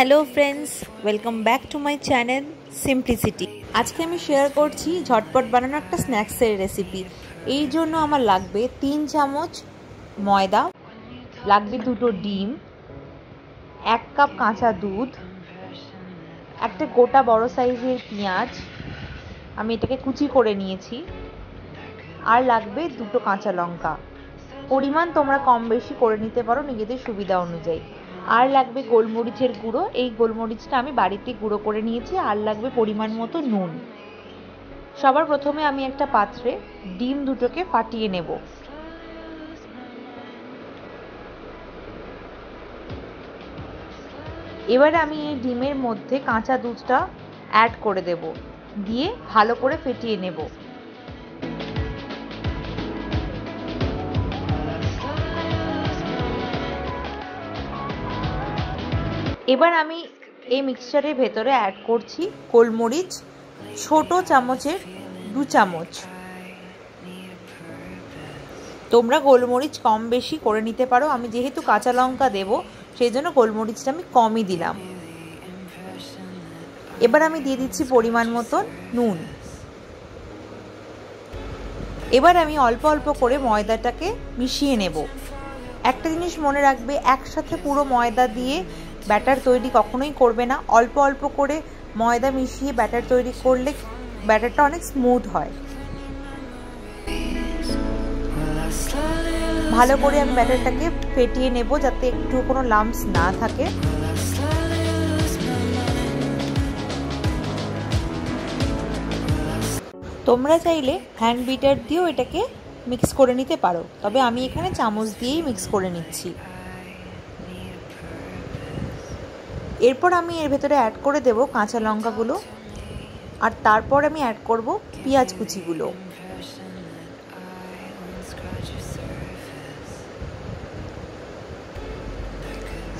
Hello friends, welcome back to my channel simplicity. আজকে আমি share করছি ঝটপট বানানো একটা স্ন্যাক্সের রেসিপি। এই জন্য আমার লাগবে 3 চামচ ময়দা, লাগবে 2টো ডিম, 1 কাপ কাঁচা দুধ, একটা গোটা বড় সাইজের পেঁয়াজ, আমি এটাকে কুচি করে নিয়েছি, আর লাগবে 2টো কাঁচা লঙ্কা। পরিমাণ তোমরা কম বেশি করে নিতে পারো নিজেদের সুবিধা অনুযায়ী। আর লাগবে গোলমরিচের গুঁড়ো, এই গোলমরিচটা আমি বাড়িতে গুঁড়ো করে নিয়েছি। আর লাগবে পরিমাণ মতো নুন। সবার প্রথমে আমি একটা পাত্রে ডিম দুটোকে ফাটিয়ে নেব। এবারে আমি এই ডিমের মধ্যে কাঁচা দুধটা অ্যাড করে দেব, দিয়ে ভালো করে ফেটিয়ে নেব। এবার আমি এই মিক্সচারের ভেতরে অ্যাড করছি গোলমরিচ, ছোট চামচের 2 চামচ। তোমরা গোলমরিচ কম বেশি করে নিতে পারো, আমি যেহেতু কাঁচা লঙ্কা দেব সেই জন্য গোলমরিচটা আমি কমই দিলাম। এবার আমি দিয়ে দিচ্ছি পরিমাণ মতন নুন। এবার আমি অল্প অল্প করে ময়দাটাকে মিশিয়ে নেব। একটা জিনিস মনে রাখবে, একসাথে পুরো ময়দা দিয়ে ব্যাটার তৈরি কখনোই করবে না। অল্প অল্প করে ময়দা মিশিয়ে ব্যাটার তৈরি করলে ব্যাটারটা অনেক স্মুথ হয়। ভালো করে আমি ব্যাটারটাকে ফেটিয়ে নেব যাতে একটু কোনো লাম্পস না থাকে। তোমরা চাইলে হ্যান্ড বিটার দিয়েও এটাকে মিক্স করে নিতে পারো, তবে আমি এখানে চামচ দিয়েই মিক্স করে নিচ্ছি। এরপর আমি এর ভেতরে অ্যাড করে দেব কাঁচা লঙ্কাগুলো, আর তারপর আমি অ্যাড করব পেঁয়াজ কুচিগুলো।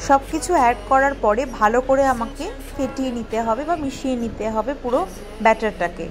সব কিছু অ্যাড করার পরে ভালো করে আমাকে ফেটিয়ে নিতে হবে বা মিশিয়ে নিতে হবে পুরো ব্যাটারটাকে।